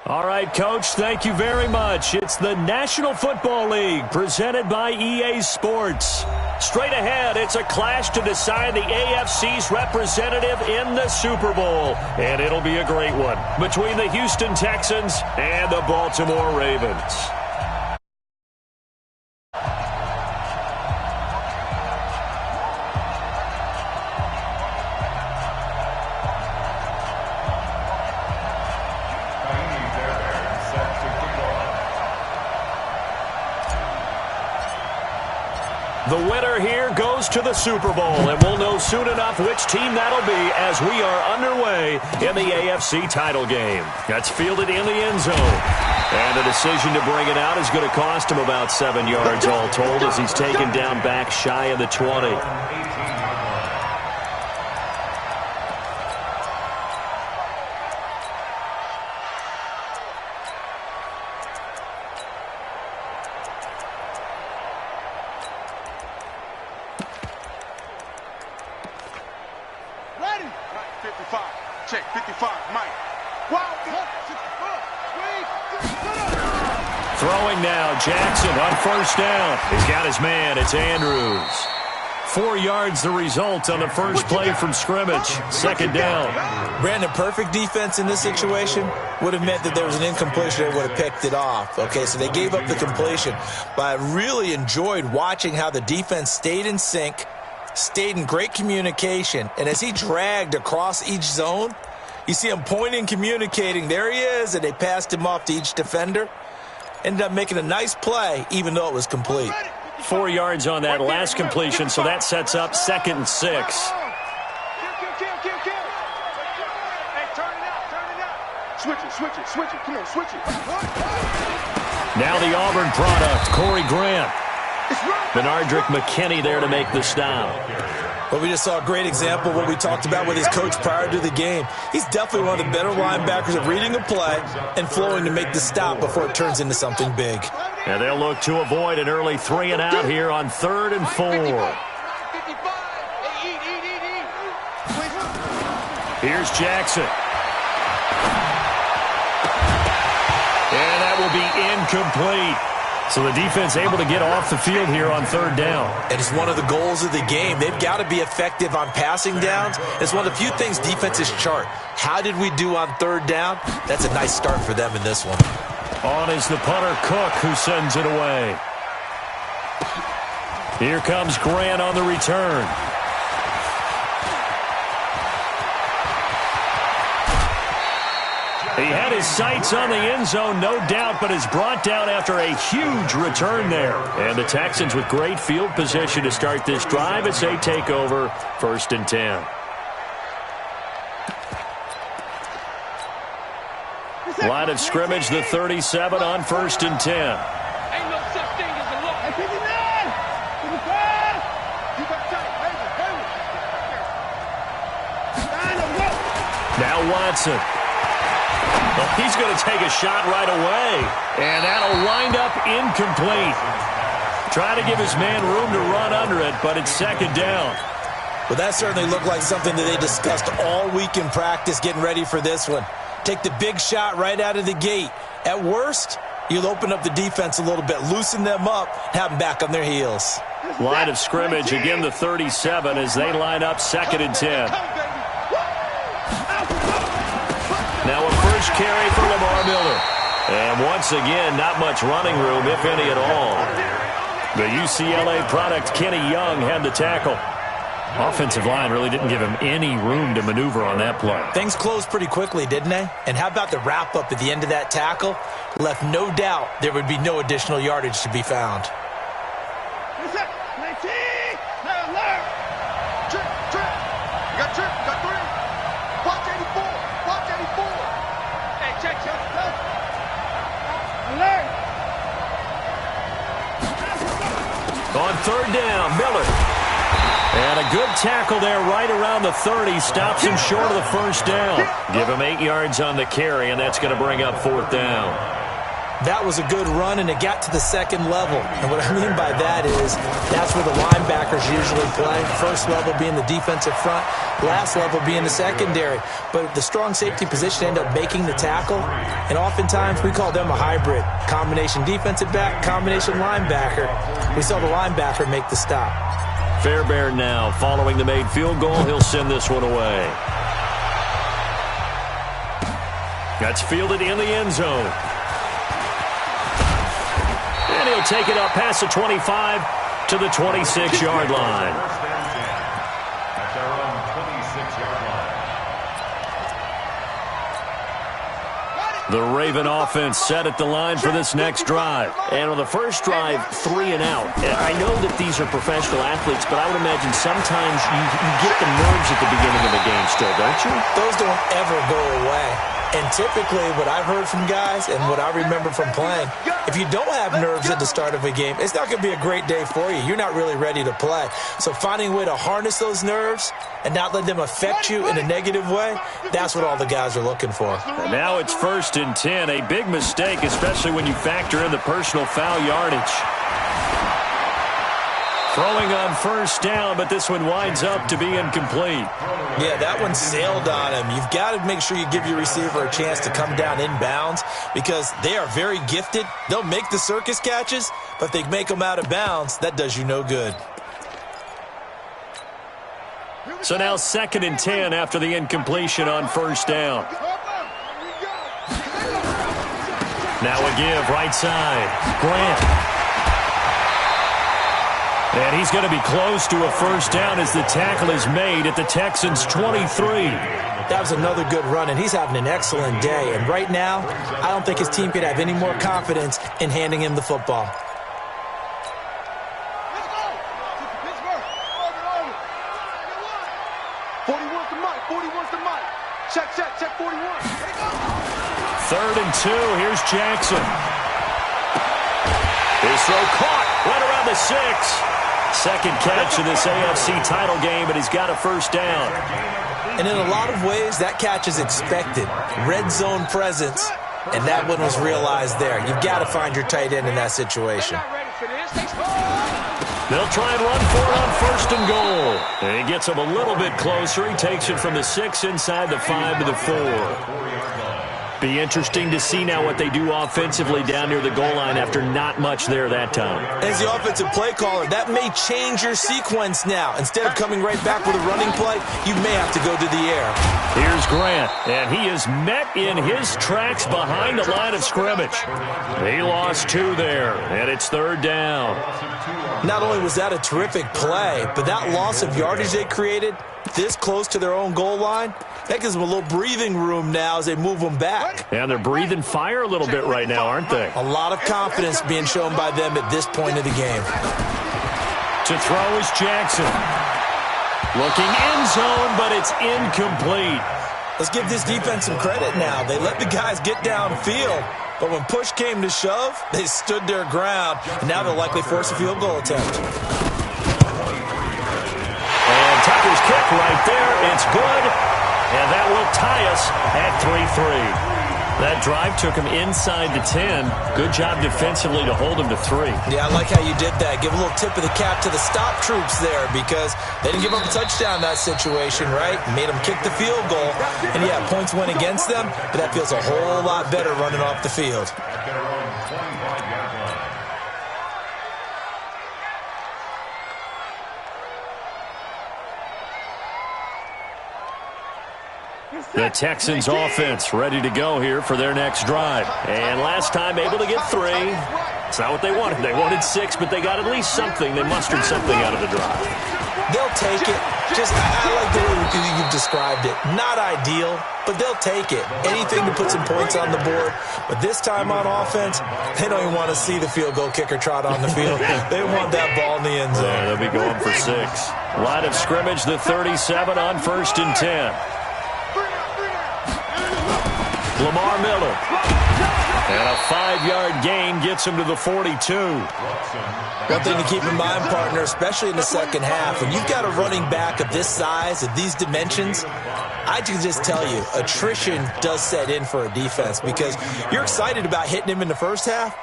All right, Coach, thank you very much. It's the National Football League presented by EA Sports. Straight ahead, it's a clash to decide the AFC's representative in the Super Bowl. And it'll be a great one between the Houston Texans and the Baltimore Ravens. The winner here goes to the Super Bowl, and we'll know soon enough which team that'll be as we are underway in the AFC title game. That's fielded in the end zone. And the decision to bring it out is going to cost him about 7 yards all told as he's taken down back shy of the 20. Throwing now, Jackson on first down. He's got his man. It's Andrews. 4 yards the result on the first play from scrimmage. Second down. Brandon, perfect defense in this situation would have meant that there was an incompletion. They would have picked it off. Okay, so they gave up the completion. But I really enjoyed watching how the defense stayed in sync, stayed in great communication, and as he dragged across each zone, you see him pointing, communicating. There he is, and they passed him off to each defender. Ended up making a nice play, even though it was complete. 4 yards on that last completion, so that sets up 2nd and 6. Switch it. Come on, switch it. Now the Auburn product, Corey Grant. Benardrick McKinney there to make the stop. Well, we just saw a great example of what we talked about with his coach prior to the game. He's definitely one of the better linebackers of reading a play and flowing to make the stop before it turns into something big. And they'll look to avoid an early 3 and out here on 3rd and 4. Here's Jackson. And that will be incomplete. So the defense able to get off the field here on 3rd down. And it's one of the goals of the game. They've got to be effective on passing downs. It's one of the few things defenses chart. How did we do on 3rd down? That's a nice start for them in this one. On is the punter, Cook, who sends it away. Here comes Grant on the return. He had his sights on the end zone, no doubt, but is brought down after a huge return there. And the Texans with great field position to start this drive as they take over 1st and 10. Line of scrimmage, the 37 on 1st and 10. Ain't no such thing as a look. Hey, 59! Now Watson. Well, he's going to take a shot right away. And that'll wind up incomplete. Trying to give his man room to run under it, but it's 2nd down. Well, that certainly looked like something that they discussed all week in practice getting ready for this one. Take the big shot right out of the gate. At worst, you'll open up the defense a little bit, loosen them up, have them back on their heels. Line of scrimmage, again the 37 as they line up 2nd and 10. Now a first carry for Lamar Miller. And once again, not much running room, if any at all. The UCLA product, Kenny Young, had the tackle. Offensive line really didn't give him any room to maneuver on that play. Things closed pretty quickly, didn't they? And how about the wrap-up at the end of that tackle? Left no doubt there would be no additional yardage to be found. On 3rd down, Miller. And a good tackle there right around the 30. Stops him short of the 1st down. Give him 8 yards on the carry, and that's going to bring up 4th down. That was a good run, and it got to the second level. And what I mean by that is that's where the linebackers usually play. First level being the defensive front, last level being the secondary. But the strong safety position ended up making the tackle, and oftentimes we call them a hybrid. Combination defensive back, combination linebacker. We saw the linebacker make the stop. Fairbairn now following the made field goal. He'll send this one away. That's fielded in the end zone. And he'll take it up past the 25 to the 26-yard line. That's our own 26-yard line. The Raven offense set at the line for this next drive. And on the first drive, 3 and out. I know that these are professional athletes, but I would imagine sometimes you get the nerves at the beginning of a game still, don't you? Those don't ever go away. And typically what I've heard from guys and what I remember from playing, if you don't have nerves at the start of a game, it's not going to be a great day for you. You're not really ready to play. So finding a way to harness those nerves and not let them affect you in a negative way, that's what all the guys are looking for. And now it's 1st and 10. A big mistake, especially when you factor in the personal foul yardage. Throwing on first down, but this one winds up to be incomplete. Yeah, that one sailed on him. You've got to make sure you give your receiver a chance to come down inbounds because they are very gifted. They'll make the circus catches, but if they make them out of bounds, that does you no good. So now 2nd and 10 after the incompletion on first down. Now a give right side. Grant. And he's going to be close to a first down as the tackle is made at the Texans' 23. That was another good run, and he's having an excellent day. And right now, I don't think his team could have any more confidence in handing him the football. Let's go. 41's the mic. 41's the mic. Check 41. 3rd and 2. Here's Jackson. His throw caught right around the 6. Second catch of this AFC title game, but he's got a first down. And in a lot of ways, that catch is expected. Red zone presence, and that one was realized there. You've got to find your tight end in that situation. They'll try and run for it on 1st and goal. And he gets him a little bit closer. He takes it from the 6 inside the 5 to the 4. Be interesting to see now what they do offensively down near the goal line after not much there that time. As the offensive play caller, that may change your sequence now. Instead of coming right back with a running play, you may have to go to the air. Here's Grant, and he is met in his tracks behind the line of scrimmage. He lost 2 there, and it's 3rd down. Not only was that a terrific play, but that loss of yardage they created this close to their own goal line, that gives them a little breathing room now as they move them back. And they're breathing fire a little bit right now, aren't they? A lot of confidence being shown by them at this point of the game. To throw is Jackson. Looking end zone, but it's incomplete. Let's give this defense some credit now. They let the guys get downfield, but when push came to shove, they stood their ground, and now they'll likely force a field goal attempt. And Tucker's kick right there. It's good. And that will tie us at 3-3. That drive took him inside the 10. Good job defensively to hold him to 3. Yeah, I like how you did that. Give a little tip of the cap to the stop troops there because they didn't give up a touchdown in that situation, right? Made them kick the field goal. And, yeah, points went against them, but that feels a whole lot better running off the field. The Texans offense ready to go here for their next drive. And last time able to get 3. It's not what they wanted. They wanted 6, but they got at least something. They mustered something out of the drive. They'll take it. I like the way you've described it. Not ideal, but they'll take it. Anything to put some points on the board. But this time on offense, they don't even want to see the field goal kicker trot on the field. They want that ball in the end zone. Yeah, they'll be going for 6. Line of scrimmage, the 37 on 1st and 10. Lamar Miller. And a 5-yard gain gets him to the 42. One thing to keep in mind, partner, especially in the second half, when you've got a running back of this size, of these dimensions, I can just tell you, attrition does set in for a defense because you're excited about hitting him in the first half.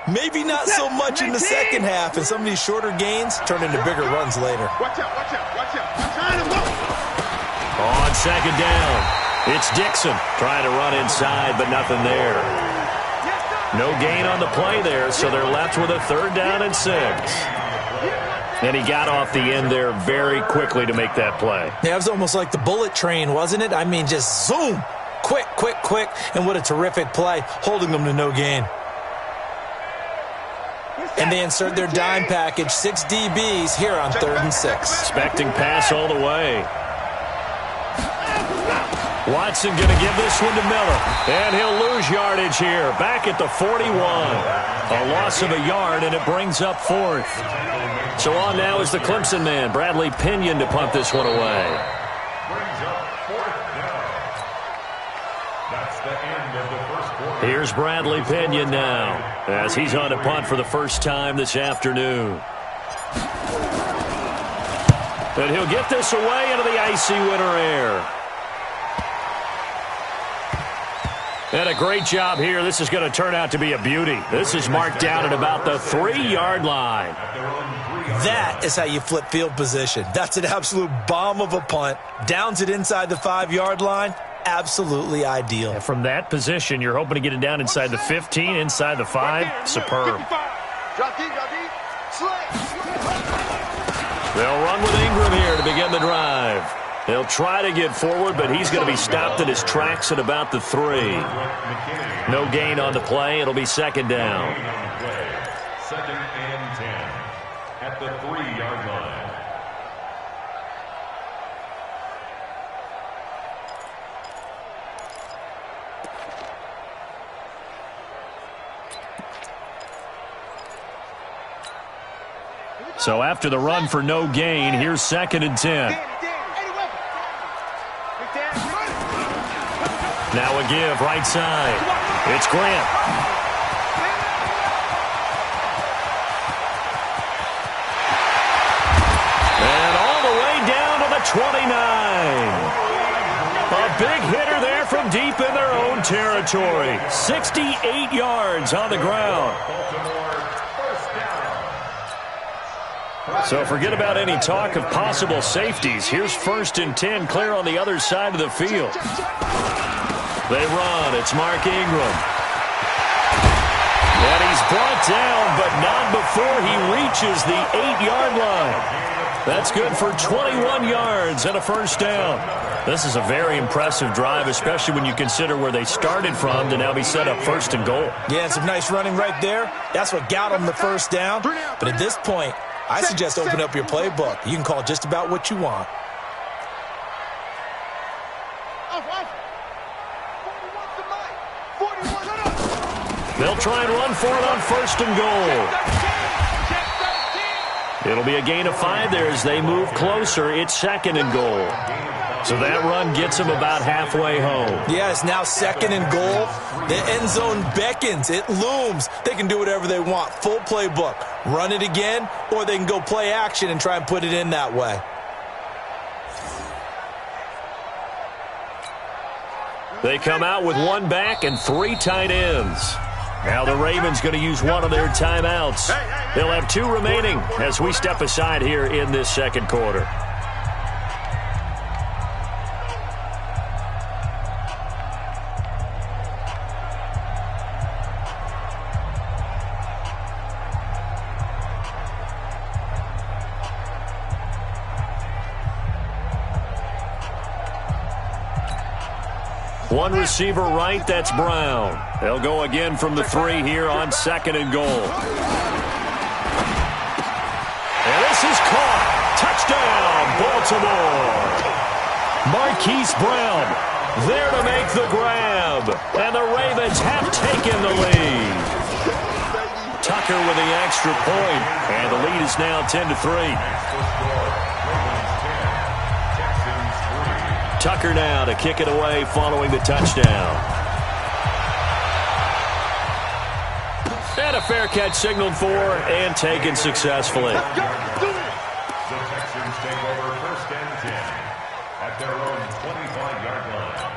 Maybe not so much in the second half, and some of these shorter gains turn into bigger runs later. Watch out, watch out, watch out. On second down, it's Dixon trying to run inside, but nothing there. No gain on the play there, so they're left with a 3rd down and 6. And he got off the end there very quickly to make that play. Yeah, it was almost like the bullet train, wasn't it? I mean, just zoom, quick, quick, quick, and what a terrific play, holding them to no gain. And they insert their dime package, 6 DBs here on 3rd and 6. Expecting pass all the way. Watson going to give this one to Miller. And he'll lose yardage here. Back at the 41. A loss of a yard, and it brings up 4th. So on now is the Clemson man, Bradley Pinion, to punt this one away. Brings up 4th down. That's the end of the first quarter. Here's Bradley Pinion now, as he's on a punt for the first time this afternoon. And he'll get this away into the icy winter air. And a great job here. This is going to turn out to be a beauty. This is marked down at about the 3-yard line. That is how you flip field position. That's an absolute bomb of a punt. Downs it inside the 5-yard line. Absolutely ideal. And from that position, you're hoping to get it down inside the 15, inside the 5. Superb. Drop deep, slay. They'll run with Ingram here to begin the drive. He'll try to get forward, but he's going to be stopped in his tracks at about the 3. No gain on the play. It'll be 2nd down. 2nd and 10 at the 3-yard line. So after the run for no gain, here's 2nd and 10. Now a give, right side. It's Grant. And all the way down to the 29. A big hitter there from deep in their own territory. 68 yards on the ground. So forget about any talk of possible safeties. Here's 1st and 10, clear on the other side of the field. They run. It's Mark Ingram. And he's brought down, but not before he reaches the 8-yard line. That's good for 21 yards and a 1st down. This is a very impressive drive, especially when you consider where they started from to now be set up 1st and goal. Yeah, some nice running right there. That's what got them the 1st down. But at this point, I suggest open up your playbook. You can call just about what you want. They'll try and run for it on 1st and goal. It'll be a gain of 5 there as they move closer. It's 2nd and goal. So that run gets them about halfway home. Yeah, it's now 2nd and goal. The end zone beckons. It looms. They can do whatever they want. Full playbook. Run it again, or they can go play action and try and put it in that way. They come out with 1 back and 3 tight ends. Now the Ravens going to use one of their timeouts. They'll have 2 remaining as we step aside here in this 2nd quarter. One receiver right, that's Brown. They'll go again from the 3 here on 2nd and goal. And this is caught. Touchdown, Baltimore. Marquise Brown there to make the grab. And the Ravens have taken the lead. Tucker with the extra point. And the lead is now 10-3. Tucker now to kick it away following the touchdown. And a fair catch signaled for and taken successfully. The Texans take over 1st and 10 at their own 25-yard line.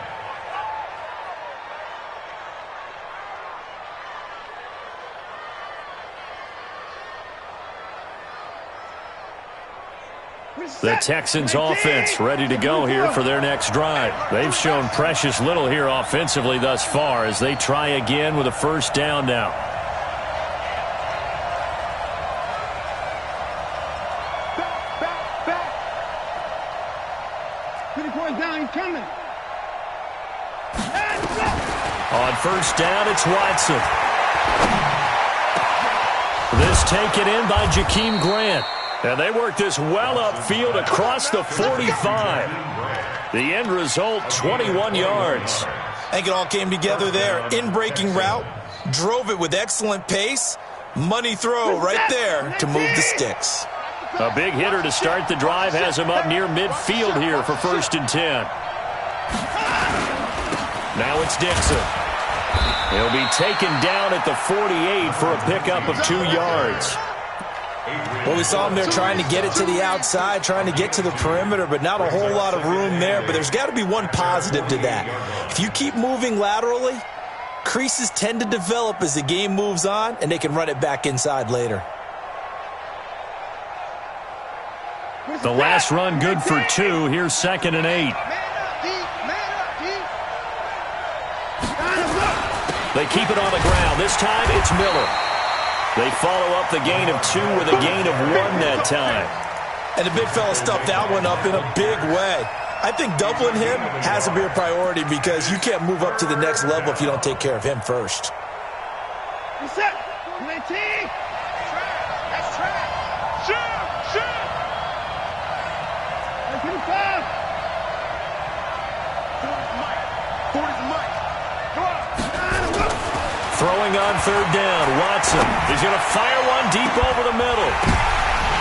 The Texans offense ready to go here for their next drive. They've shown precious little here offensively thus far as they try again with a 1st down now. Back. 24 down, he's coming. On 1st down, it's Watson. This taken in by Jakeem Grant. And they work this well upfield across the 45. The end result, 21 yards. I think it all came together there. In-breaking route, drove it with excellent pace. Money throw right there to move the sticks. A big hitter to start the drive has him up near midfield here for 1st and 10. Now it's Dixon. He'll be taken down at the 48 for a pickup of 2 yards. Well, we saw him there trying to get it to the outside, trying to get to the perimeter, but not a whole lot of room there. But there's got to be one positive to that. If you keep moving laterally, creases tend to develop as the game moves on, and they can run it back inside later. The last run good for 2. Here's 2nd and 8. They keep it on the ground. This time it's Miller. They follow up the gain of 2 with a gain of 1 that time. And the big fella stuffed that one up in a big way. I think doubling him has to be a priority because you can't move up to the next level if you don't take care of him first. Reset. That's track. Shoot. 25. 40's Mike. Come on. Throwing on 3rd down, Watson is going to fire one deep over the middle.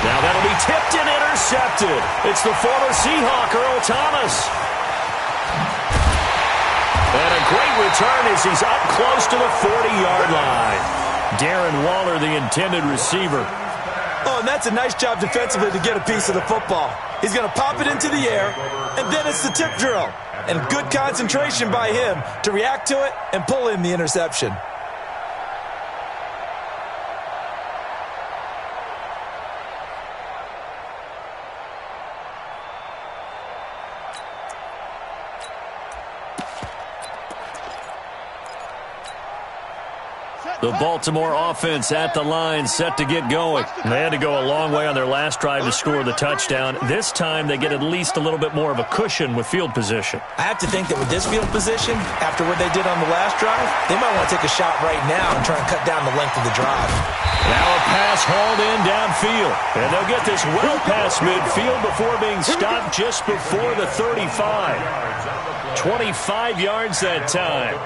Now that'll be tipped and intercepted. It's the former Seahawk, Earl Thomas. And a great return as he's up close to the 40-yard line. Darren Waller, the intended receiver. Oh, and that's a nice job defensively to get a piece of the football. He's going to pop it into the air, and then it's the tip drill. And good concentration by him to react to it and pull in the interception. The Baltimore offense at the line, set to get going. They had to go a long way on their last drive to score the touchdown. This time, they get at least a little bit more of a cushion with field position. I have to think that with this field position, after what they did on the last drive, they might want to take a shot right now and try and cut down the length of the drive. Now a pass hauled in downfield. And they'll get this well past midfield before being stopped just before the 35. 25 yards that time.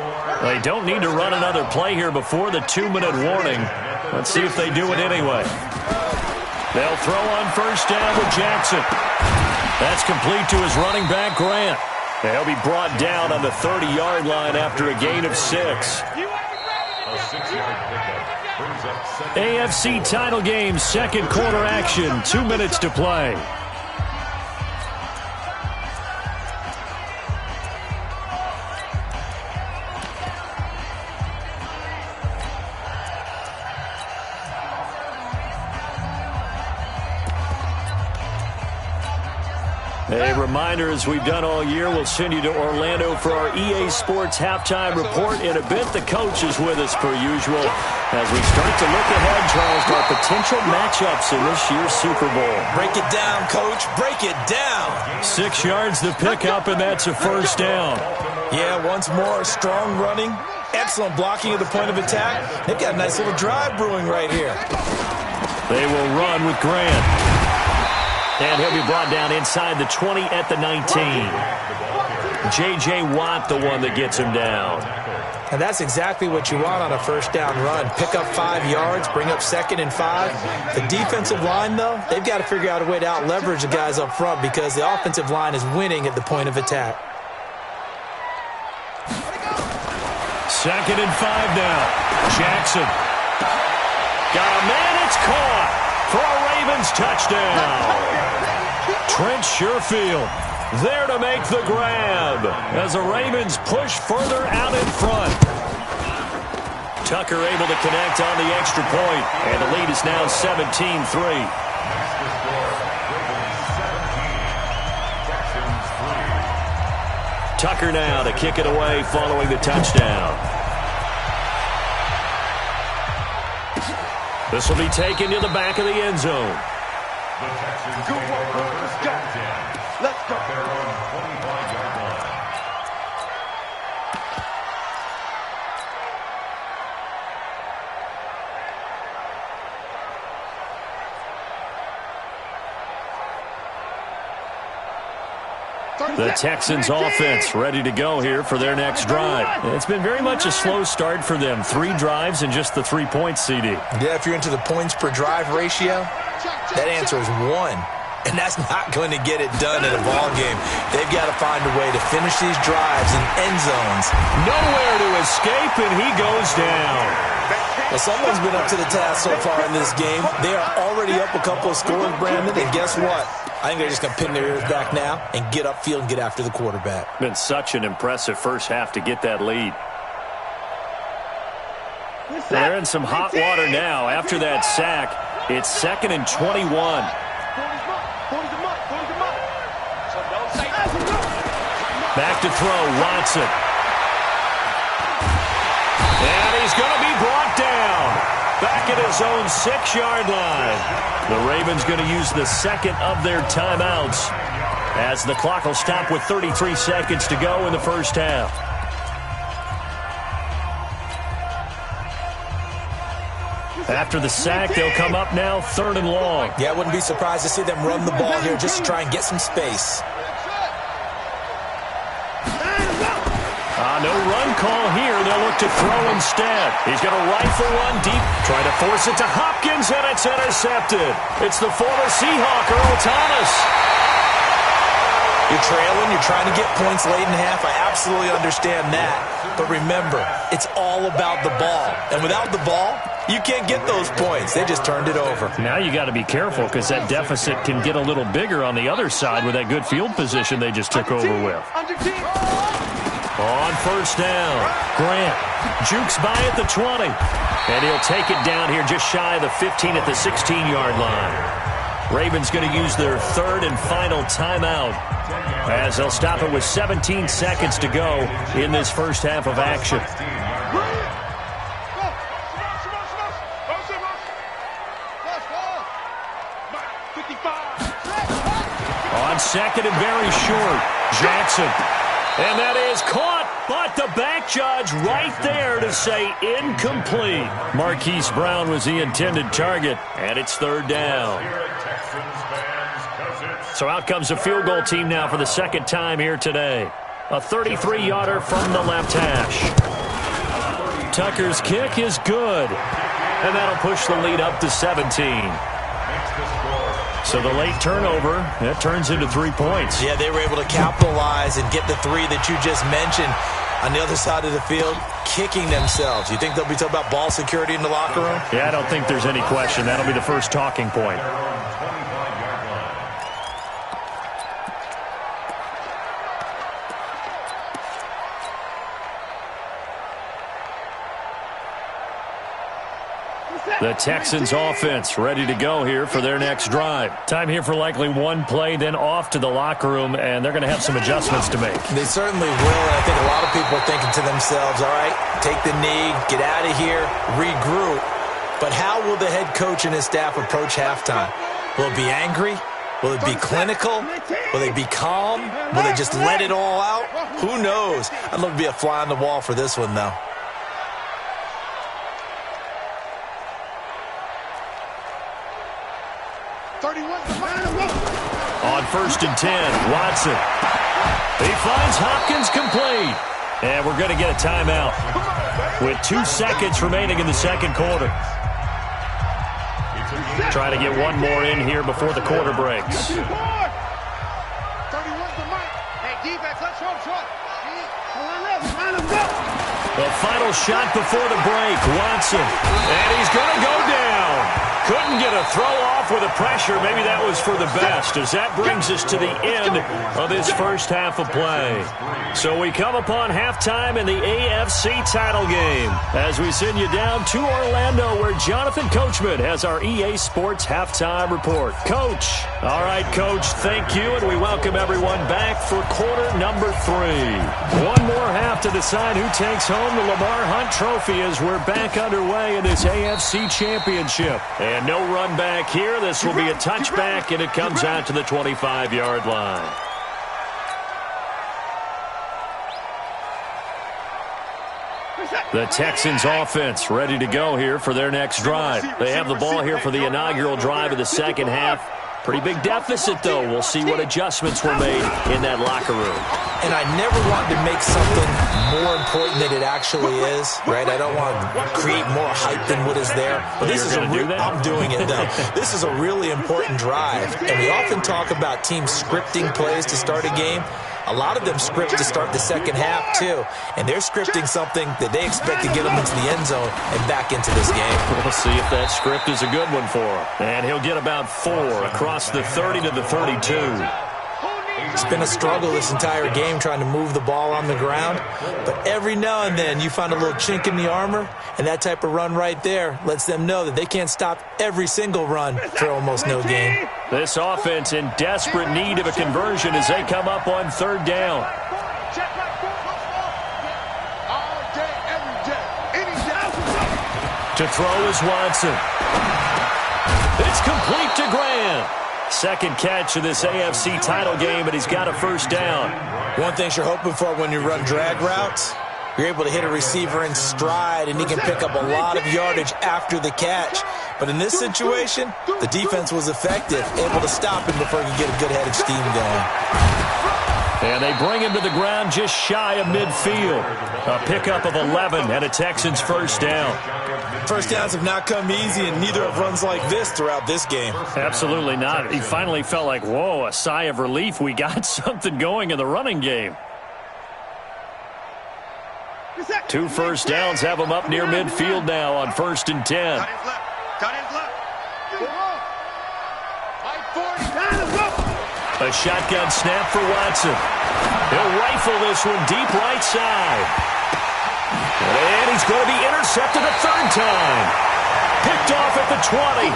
They don't need to run another play here before the 2-minute warning. Let's see if they do it anyway. They'll throw on 1st down with Jackson. That's complete to his running back, Grant. They'll be brought down on the 30-yard line after a gain of 6. A 6-yard pickup brings up 2nd. AFC title game, 2nd quarter action, 2 minutes to play. A reminder, as we've done all year, we'll send you to Orlando for our EA Sports halftime report. In a bit, the coach is with us per usual as we start to look ahead, Charles, to our potential matchups in this year's Super Bowl. Break it down, Coach. Break it down. 6 yards the pickup, and that's a 1st down. Yeah, once more, strong running, excellent blocking at the point of attack. They've got a nice little drive brewing right here. They will run with Grant. And he'll be brought down inside the 20 at the 19. J.J. Watt, the one that gets him down. And that's exactly what you want on a 1st down run. Pick up 5 yards, bring up 2nd and 5. The defensive line, though, they've got to figure out a way to out-leverage the guys up front because the offensive line is winning at the point of attack. 2nd and 5 now. Jackson. Got a man, it's caught for a Ravens touchdown. Trent Sherfield there to make the grab as the Ravens push further out in front. Tucker able to connect on the extra point, and the lead is now 17-3. Tucker now to kick it away following the touchdown. This will be taken to the back of the end zone. Good work, let's go. Let's go. Their own 25-yard line. The Texans offense ready to go here for their next drive. It's been very much a slow start for them. 3 drives and just the 3 points, CD. Yeah, if you're into the points per drive ratio, that answer is 1. And that's not going to get it done in a ball game. They've got to find a way to finish these drives in end zones. Nowhere to escape, and he goes down. Well, someone's been up to the task so far in this game. They are already up a couple of scores, Brandon, and guess what? I think they're just going to pin their ears back now and get upfield and get after the quarterback. Been such an impressive first half to get that lead. They're in some hot water now. After that sack, it's 2nd and 21. Back to throw, Watson. And he's going to be brought down. Back at his own 6-yard line. The Ravens going to use the second of their timeouts as the clock will stop with 33 seconds to go in the first half. After the sack, they'll come up now 3rd and long. Yeah, I wouldn't be surprised to see them run the ball here just to try and get some space. No run call here. They'll look to throw instead. He's going to rifle one deep, try to force it to Hopkins, and it's intercepted. It's the former Seahawk, Earl Thomas. You're trailing, you're trying to get points late in half. I absolutely understand that. But remember, it's all about the ball. And without the ball, you can't get those points. They just turned it over. Now you got to be careful because that deficit can get a little bigger on the other side with that good field position they just took over with. On first down, Grant jukes by at the 20. And he'll take it down here just shy of the 15 at the 16-yard line. Ravens going to use their 3rd and final timeout as they'll stop it with 17 seconds to go in this first half of action. On 2nd and very short, Jackson. And that is caught, but the back judge right there to say incomplete. Marquise Brown was the intended target, and it's 3rd down. So out comes the field goal team now for the 2nd time here today. A 33-yarder from the left hash. Tucker's kick is good, and that'll push the lead up to 17. So the late turnover, that turns into 3 points. Yeah, they were able to capitalize and get the 3 that you just mentioned on the other side of the field, kicking themselves. You think they'll be talking about ball security in the locker room? Yeah, I don't think there's any question. That'll be the first talking point. The Texans offense ready to go here for their next drive. Time here for likely one play, then off to the locker room, and they're going to have some adjustments to make. They certainly will, and I think a lot of people are thinking to themselves, all right, take the knee, get out of here, regroup. But how will the head coach and his staff approach halftime? Will it be angry? Will it be clinical? Will they be calm? Will they just let it all out? Who knows? I'd love to be a fly on the wall for this one, though. On 1st and 10, Watson. He finds Hopkins complete. And we're going to get a timeout with 2 seconds remaining in the second quarter. Try to get one more in here before the quarter breaks. The final shot before the break. Watson. And he's going to go down. Couldn't get a throw off with the pressure. Maybe that was for the best, as that brings us to the end of this first half of play. So we come upon halftime in the AFC title game as we send you down to Orlando, where Jonathan Coachman has our EA Sports halftime report. Coach. All right, Coach, thank you, and we welcome everyone back for quarter number 3. One more half to decide who takes home the Lamar Hunt Trophy as we're back underway in this AFC Championship. And no run back here. This will be a touchback, and it comes out to the 25-yard line. The Texans offense ready to go here for their next drive. They have the ball here for the inaugural drive of the second half. Pretty big deficit, though. We'll see what adjustments were made in that locker room. And I never want to make something more important than it actually is, right? I don't want to create more hype than what is there. But this is I'm doing it, though. This is a really important drive. And we often talk about teams scripting plays to start a game. A lot of them script to start the second half, too. And they're scripting something that they expect to get them into the end zone and back into this game. We'll see if that script is a good one for him. And he'll get about 4 across the 30 to the 32. It's been a struggle this entire game trying to move the ball on the ground. But every now and then you find a little chink in the armor, and that type of run right there lets them know that they can't stop every single run for almost no gain. This offense in desperate need of a conversion as they come up on third down. To throw is Watson. It's complete to Grant. Second catch of this AFC title game, and he's got a first down. One thing you're hoping for when you run drag routes, you're able to hit a receiver in stride, and he can pick up a lot of yardage after the catch. But in this situation, the defense was effective, able to stop him before he could get a good head of steam going. And they bring him to the ground just shy of midfield. A pickup of 11 and a Texans first down. First downs have not come easy, and neither have runs like this throughout this game. Absolutely not. He finally felt like, whoa, a sigh of relief. We got something going in the running game. 2 first downs have him up near midfield now on 1st and 10. A shotgun snap for Watson. He'll rifle this one deep right side. And he's going to be intercepted a third time. Picked off at the 20.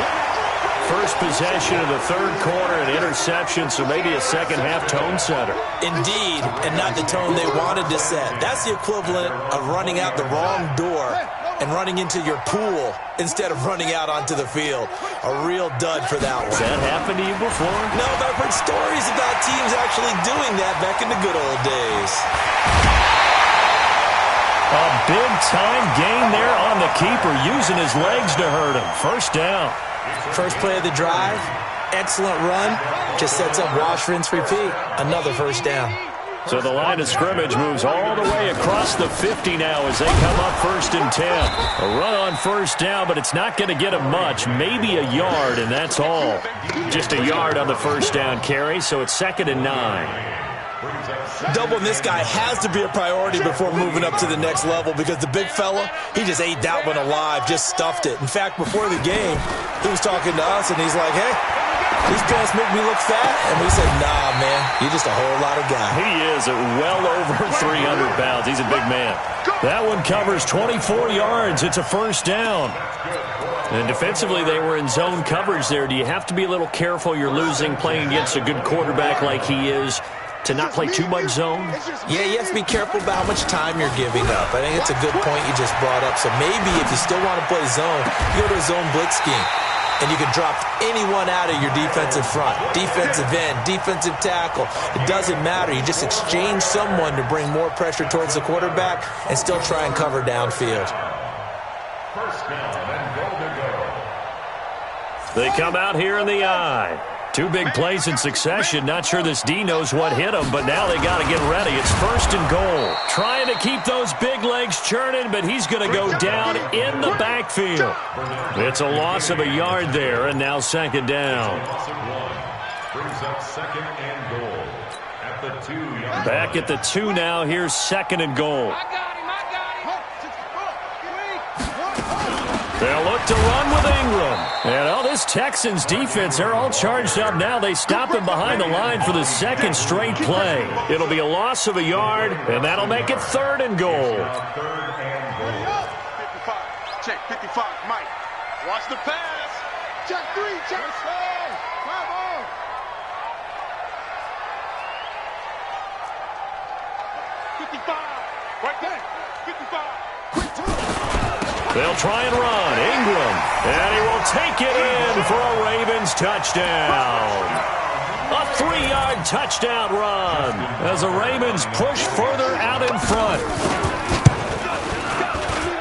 First possession of the third quarter, an interception, so maybe a second-half tone setter. Indeed, and not the tone they wanted to set. That's the equivalent of running out the wrong door and running into your pool instead of running out onto the field. A real dud for that one. Has that happened to you before? No, but I've heard stories about teams actually doing that back in the good old days. A big-time gain there on the keeper, using his legs to hurt him. First down. First play of the drive, excellent run, just sets up wash, rinse, repeat. Another first down. So the line of scrimmage moves all the way across the 50 now as they come up 1st and 10. A run on first down, but it's not going to get him much. Maybe a yard, and that's all. Just a yard on the first down carry, so it's 2nd and 9. Doubling this guy has to be a priority before moving up to the next level, because the big fella, he just ate that one alive, just stuffed it. In fact, before the game, he was talking to us, and he's like, hey, these pants make me look fat. And we said, nah, man, you're just a whole lot of guy. He is at well over 300 pounds. He's a big man. That one covers 24 yards. It's a first down. And defensively, they were in zone coverage there. Do you have to be a little careful? You're losing, playing against a good quarterback like he is, to not play too much zone? Yeah, you have to be careful about how much time you're giving up. I think it's a good point you just brought up. So maybe if you still want to play zone, you go to a zone blitz scheme. And you can drop anyone out of your defensive front. Defensive end, defensive tackle. It doesn't matter. You just exchange someone to bring more pressure towards the quarterback and still try and cover downfield. First down and goal to go. They come out here in the eye. 2 big plays in succession. Not sure this D knows what hit him, but now they got to get ready. It's 1st and goal. Trying to keep those big legs churning, but he's going to go down in the backfield. It's a loss of a yard there, and now 2nd down. Brings up 2nd and goal at the 2-yard line. Back at the 2 now. Here's 2nd and goal. They'll look to run with Ingram. And this Texans defense, they're all charged up now. They stop him behind the line for the second straight play. It'll be a loss of a yard, and that'll make it 3rd and goal. 55. Check 55. Mike. Watch the pass. Check 3. Check 4. Come on. 55. Right there. 55. Quick turn. They'll try and run. Ingram. And he will take it in for a Ravens touchdown. A 3-yard touchdown run as the Ravens push further out in front.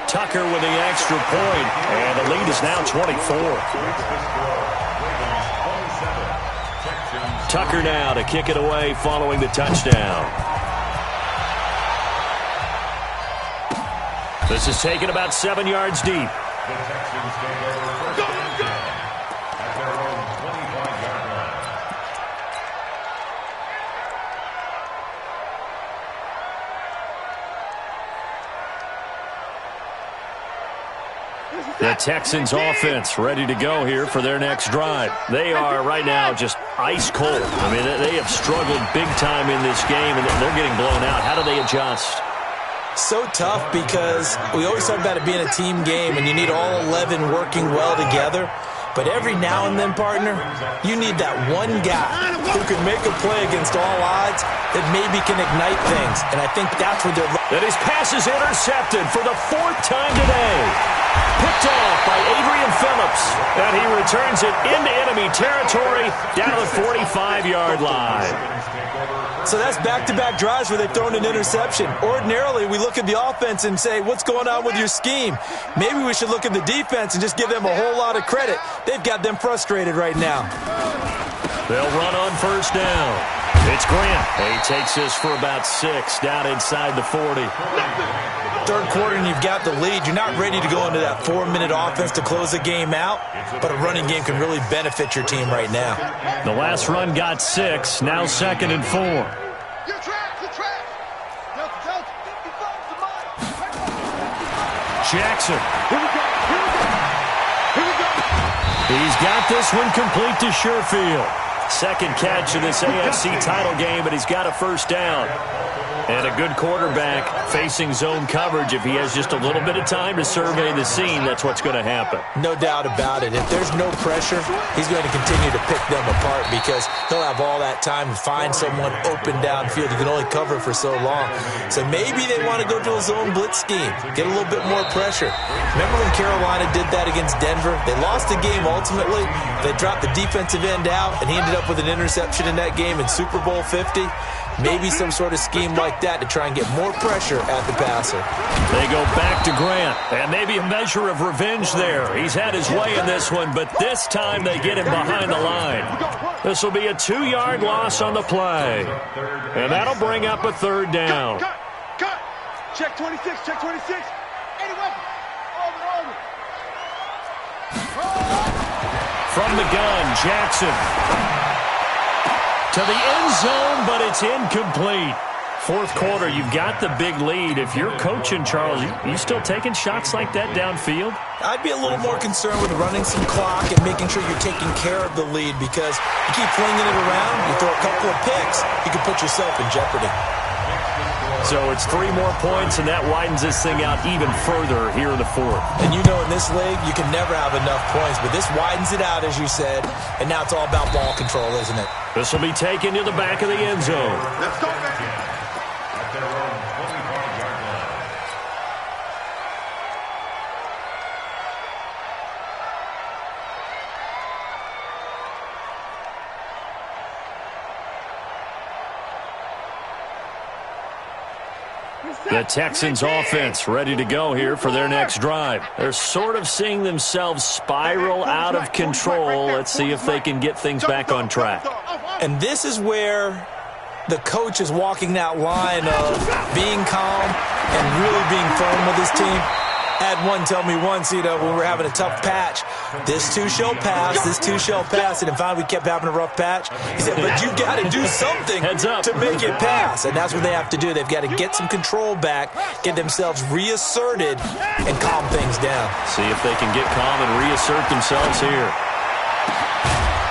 Tucker with the extra point, and the lead is now 24. Tucker now to kick it away following the touchdown. This is taken about 7 yards deep. The Texans take over first and 10 at their own 25-yard line. The Texans offense ready to go here for their next drive. They are right now just ice cold. I mean, they have struggled big time in this game, and they're getting blown out. How do they adjust? So tough because we always talk about it being a team game, and you need all 11 working well together. But every now and then, partner, you need that one guy who can make a play against all odds that maybe can ignite things. And I think that's what they're... And his pass is intercepted for the 4th time today. Picked off by Adrian Phillips. And he returns it into enemy territory down to the 45-yard line. So that's back-to-back drives where they've thrown an interception. Ordinarily, we look at the offense and say, what's going on with your scheme? Maybe we should look at the defense and just give them a whole lot of credit. They've got them frustrated right now. They'll run on first down. It's Grant. He takes this for about 6 down inside the 40. Third quarter and you've got the lead. You're not ready to go into that 4-minute offense to close the game out, but a running game can really benefit your team right now. The last run got 6, now 2nd and 4. Jackson. He's got this one complete to Sherfield. Second catch of this AFC title game, but he's got a first down. And a good quarterback facing zone coverage. If he has just a little bit of time to survey the scene, that's what's going to happen. No doubt about it. If there's no pressure, he's going to continue to pick them apart because he'll have all that time to find someone open downfield. He can only cover for so long. So maybe they want to go to a zone blitz scheme, get a little bit more pressure. Remember when Carolina did that against Denver? They lost the game ultimately. They dropped the defensive end out, and he ended up with an interception in that game in Super Bowl 50. Maybe some sort of scheme like that to try and get more pressure at the passer. They go back to Grant, and maybe a measure of revenge there. He's had his way in this one, but this time they get him behind the line. This will be a 2-yard loss on the play, and that'll bring up a 3rd down. Cut. Check 26. Check 26. Anyway. Over. From the gun, Jackson. To the end zone, but it's incomplete. 4th quarter, you've got the big lead. If you're coaching, Charles, you still taking shots like that downfield? I'd be a little more concerned with running some clock and making sure you're taking care of the lead because you keep flinging it around, you throw a couple of picks, you can put yourself in jeopardy. So it's 3 more points, and that widens this thing out even further here in the 4th. And you know in this league, you can never have enough points, but this widens it out, as you said, and now it's all about ball control, isn't it? This will be taken to the back of the end zone. Let's go, man. At their own 25-yard line. The Texans offense ready to go here for their next drive. They're sort of seeing themselves spiral out of control. Let's see if they can get things back on track. And this is where the coach is walking that line of being calm and really being firm with his team. Had one tell me once, when we were having a tough patch, this too shall pass, this too shall pass. And then finally we kept having a rough patch. He said, but you got to do something to make it pass. And that's what they have to do. They've got to get some control back, get themselves reasserted, and calm things down. See if they can get calm and reassert themselves here.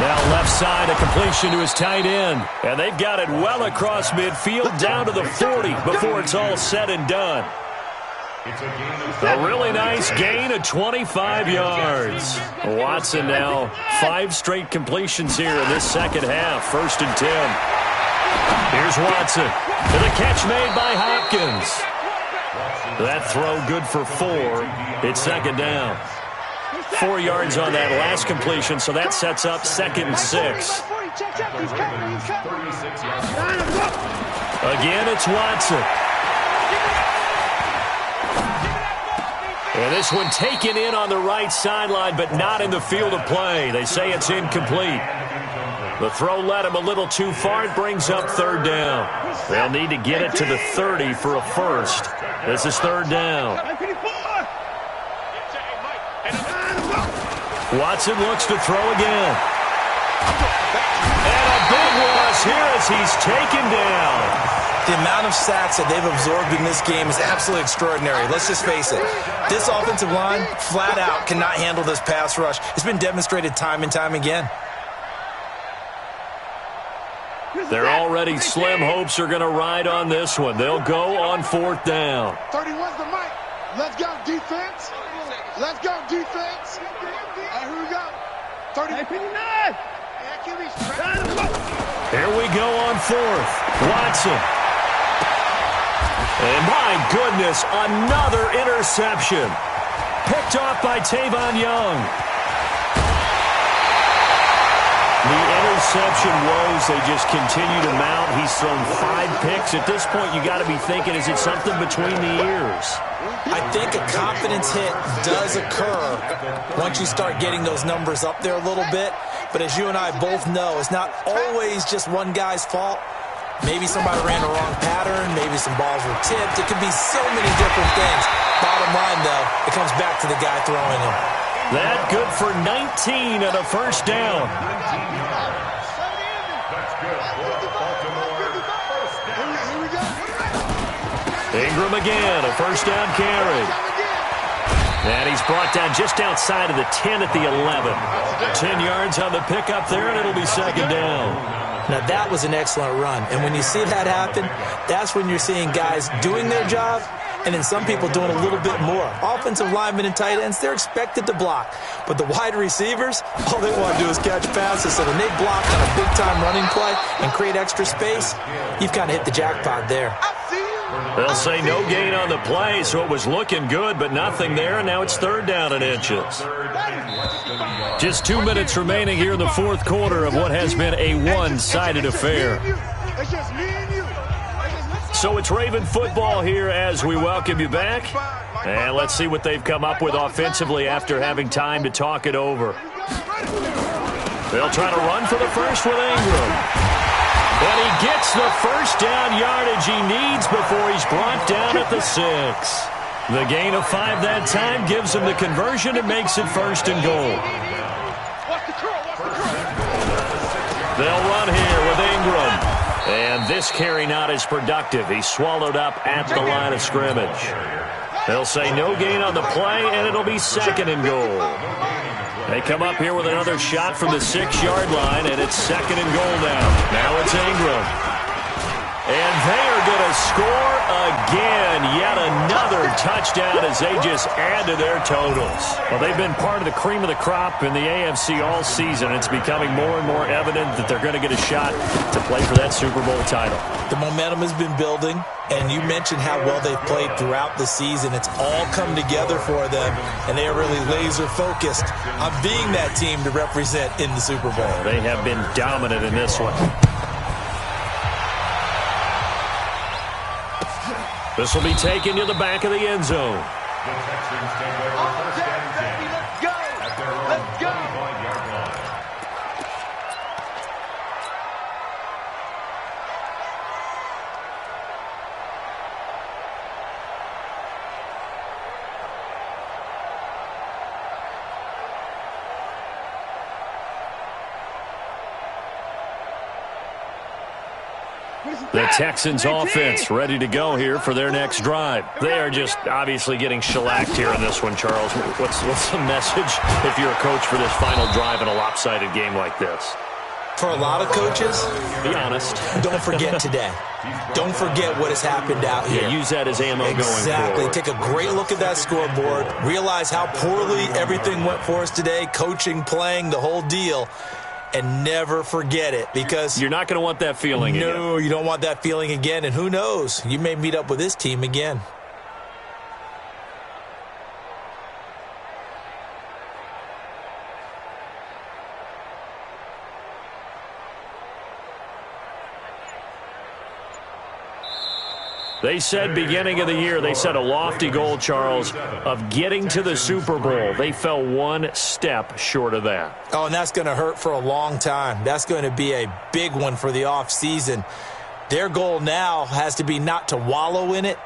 Now left side, a completion to his tight end. And they've got it well across midfield down to the 40 before it's all said and done. A really nice gain of 25 yards. Watson now 5 straight completions here in this second half. 1st and 10. Here's Watson. And the catch made by Hopkins. That throw good for 4. It's 2nd down. 4 yards on that last completion, so that sets up 2nd and 6. Again, it's Watson. And this one taken in on the right sideline, but not in the field of play. They say it's incomplete. The throw led him a little too far. It brings up 3rd down. They'll need to get it to the 30 for a first. This is 3rd down. Watson looks to throw again. And a big loss here as he's taken down. The amount of sacks that they've absorbed in this game is absolutely extraordinary. Let's just face it. This offensive line, flat out, cannot handle this pass rush. It's been demonstrated time and time again. Their already slim hopes are going to ride on this one. They'll go on 4th down. 31's the mic. Let's go, defense. Let's go, defense. Here we go. 39. Here we go on 4th. Watson. And my goodness, another interception. Picked off by Tavon Young. The interception woes, they just continue to mount. He's thrown 5 picks. At this point, you got to be thinking, is it something between the ears? I think a confidence hit does occur once you start getting those numbers up there a little bit. But as you and I both know, it's not always just one guy's fault. Maybe somebody ran a wrong pattern. Maybe some balls were tipped. It could be so many different things. Bottom line, though, it comes back to the guy throwing them. That good for 19 and a 1st down. Ingram again, a 1st down carry. And he's brought down just outside of the 10 at the 11. 10 yards on the pickup there, and it'll be 2nd down. Now, that was an excellent run. And when you see that happen, that's when you're seeing guys doing their job and then some people doing a little bit more. Offensive linemen and tight ends, they're expected to block. But the wide receivers, all they want to do is catch passes. So when they block on a big-time running play and create extra space, you've kind of hit the jackpot there. They'll say no gain on the play, so it was looking good, but nothing there, and now it's 3rd down and inches. Just 2 minutes remaining here in the 4th quarter of what has been a one-sided affair. So it's Raven football here as we welcome you back. And let's see what they've come up with offensively after having time to talk it over. They'll try to run for the first with Ingram. And he gets the 1st down yardage he needs before he's brought down at the 6. The gain of 5 that time gives him the conversion and makes it 1st and goal. They'll run here with Ingram. And this carry not as productive. He's swallowed up at the line of scrimmage. They'll say no gain on the play, and it'll be 2nd and goal. They come up here with another shot from the 6-yard line, and it's 2nd and goal now. Now it's Ingram. And they are going to score again. Yet another touchdown as they just add to their totals. Well, they've been part of the cream of the crop in the AFC all season. It's becoming more and more evident that they're going to get a shot to play for that Super Bowl title. The momentum has been building, and you mentioned how well they've played throughout the season. It's all come together for them, and they are really laser-focused on being that team to represent in the Super Bowl. They have been dominant in this one. This will be taken to the back of the end zone. The Texans take over 1st and 10 at their own 25-yard line. The Texans offense ready to go here for their next drive. They are just obviously getting shellacked here in this one, Charles. What's the message if you're a coach for this final drive in a lopsided game like this? For a lot of coaches, be honest. Don't forget today. Don't forget what has happened out here. Yeah, use that as ammo going forward. Exactly. Take a great look at that scoreboard. Realize how poorly everything went for us today. Coaching, playing, the whole deal. And never forget it, because you're not going to want that feeling again. No, you don't want that feeling again. And who knows? You may meet up with this team again. They said beginning of the year, they set a lofty goal, Charles, of getting to the Super Bowl. They fell one step short of that. Oh, and that's going to hurt for a long time. That's going to be a big one for the offseason. Their goal now has to be not to wallow in it,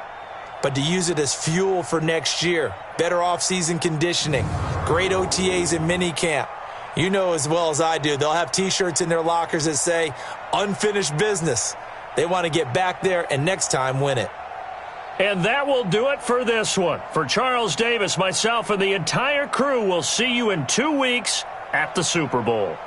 but to use it as fuel for next year. Better offseason conditioning, great OTAs and minicamp. You know as well as I do, they'll have T-shirts in their lockers that say, unfinished business. They want to get back there and next time win it. And that will do it for this one. For Charles Davis, myself, and the entire crew, we'll see you in 2 weeks at the Super Bowl.